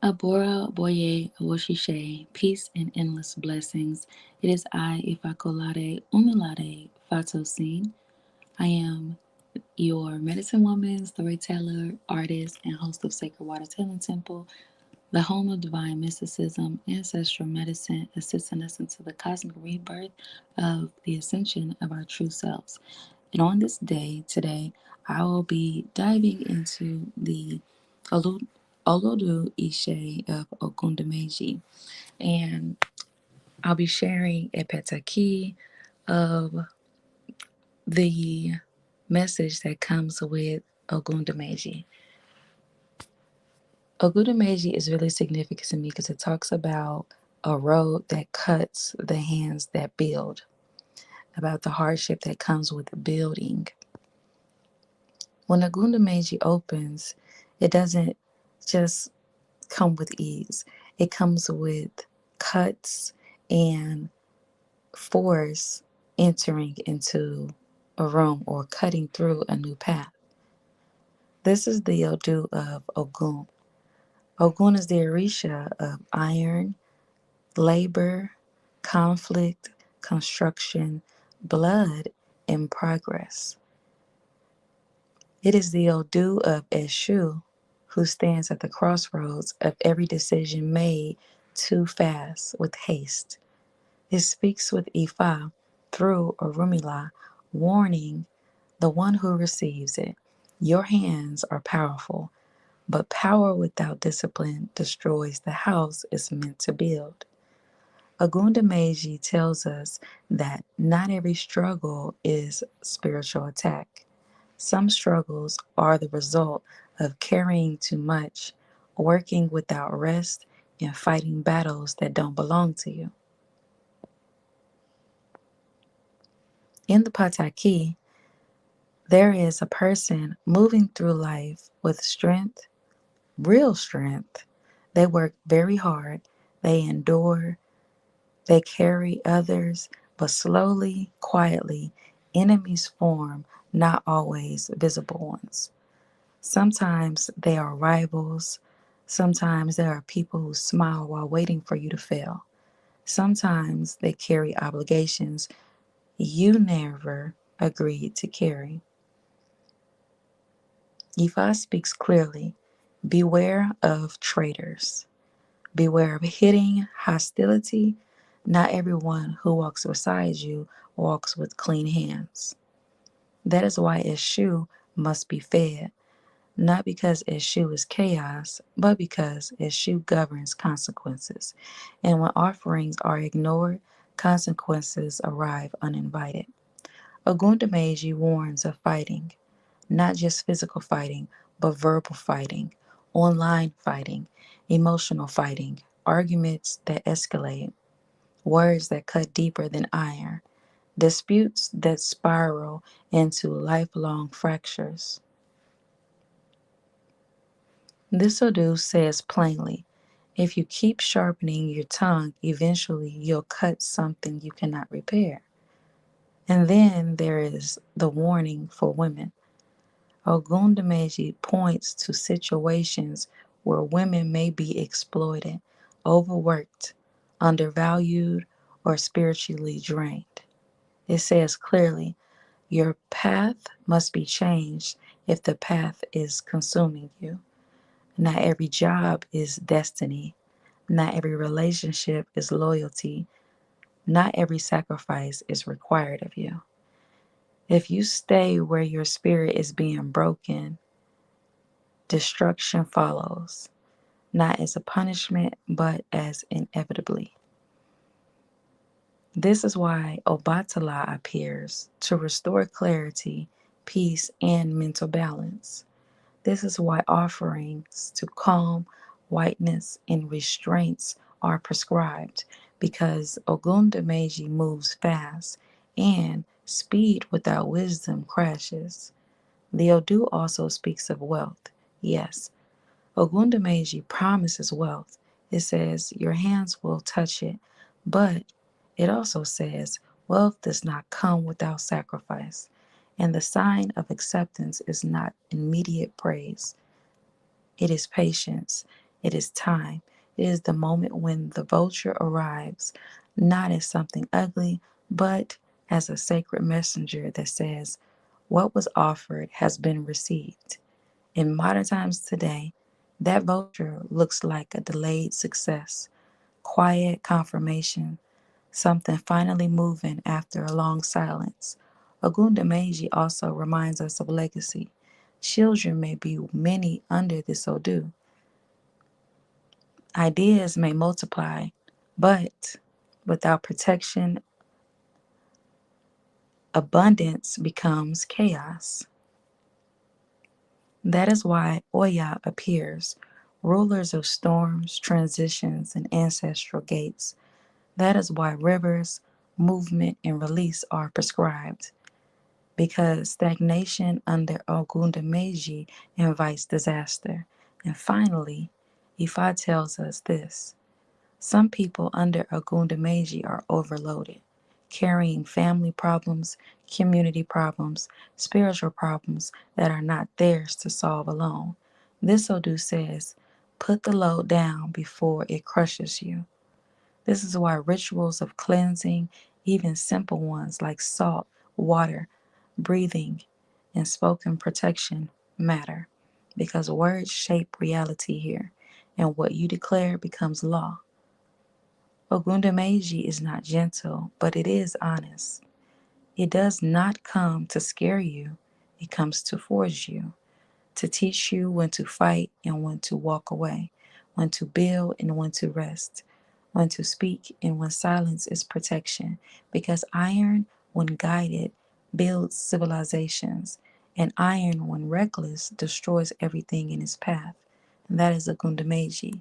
Abórú Abóyè Abọ, peace and endless blessings. It is I, IFÀ Umilade Fatosin. I am your medicine woman, storyteller, artist, and host of Sacred Waters Healing Temple, the home of divine mysticism, ancestral medicine, assisting us into the cosmic rebirth of the ascension of our true selves. And on this day, today, I will be diving into the Olódù Èṣe of Ògunda Méjì, and I'll be sharing a petaki of the message that comes with Ògunda Méjì. Ògunda Méjì is really significant to me because it talks about a road that cuts the hands that build, about the hardship that comes with building. When Ògunda Méjì opens, it doesn't just come with ease. It comes with cuts and force entering into a room or cutting through a new path. This is the Odu of Ogun. Ogun is the Orisha of iron, labor, conflict, construction, blood, and progress. It is the Odu of Eshu, who stands at the crossroads of every decision made too fast with haste. It speaks with Ifa through Orunmila, warning the one who receives it. Your hands are powerful, but power without discipline destroys the house it's meant to build. Ògunda Méjì tells us that not every struggle is spiritual attack. Some struggles are the result of carrying too much, working without rest, and fighting battles that don't belong to you. In the Pataki, there is a person moving through life with strength, real strength. They work very hard, they endure, they carry others, but slowly, quietly, enemies form, not always visible ones. Sometimes they are rivals. Sometimes there are people who smile while waiting for you to fail. Sometimes they carry obligations you never agreed to carry. Ifa speaks clearly. Beware of traitors. Beware of hidden hostility. Not everyone who walks beside you walks with clean hands. That is why Eshu must be fed, not because Eshu is chaos, but because Eshu governs consequences. And when offerings are ignored, consequences arrive uninvited. Ògunda Méjì warns of fighting, not just physical fighting, but verbal fighting, online fighting, emotional fighting, arguments that escalate, words that cut deeper than iron, disputes that spiral into lifelong fractures. This Odu says plainly, if you keep sharpening your tongue, eventually you'll cut something you cannot repair. And then there is the warning for women. Ògunda Méjì points to situations where women may be exploited, overworked, undervalued, or spiritually drained. It says clearly, your path must be changed if the path is consuming you. Not every job is destiny. Not every relationship is loyalty. Not every sacrifice is required of you. If you stay where your spirit is being broken, destruction follows, not as a punishment, but as inevitably. This is why Obatala appears to restore clarity, peace, and mental balance. This is why offerings to calm, whiteness, and restraints are prescribed, because Ògunda Méjì moves fast, and speed without wisdom crashes. The Odu also speaks of wealth. Yes, Ògunda Méjì promises wealth. It says your hands will touch it, but it also says wealth does not come without sacrifice, and the sign of acceptance is not immediate praise. It is patience, It is time. It is the moment when the vulture arrives, not as something ugly, but as a sacred messenger that says, what was offered has been received. In modern times today, that vulture looks like a delayed success, quiet confirmation, something finally moving after a long silence. Ògunda Méjì also reminds us of legacy. Children may be many under this Odu. Ideas may multiply, but without protection, abundance becomes chaos. That is why Oya appears, rulers of storms, transitions, and ancestral gates. That is why rivers, movement, and release are prescribed, because stagnation under Ògunda Méjì invites disaster. And finally, Ifa tells us this: some people under Ògunda Méjì are overloaded, carrying family problems, community problems, spiritual problems that are not theirs to solve alone. This Odu says, put the load down before it crushes you. This is why rituals of cleansing, even simple ones like salt, water, breathing, and spoken protection, matter. Because words shape reality here, and what you declare becomes law. Ògunda Méjì is not gentle, but it is honest. It does not come to scare you, it comes to forge you, to teach you when to fight and when to walk away, when to build and when to rest, when to speak and when silence is protection. Because iron, when guided, builds civilizations, and iron, when reckless, destroys everything in its path. And that is Ògunda Méjì.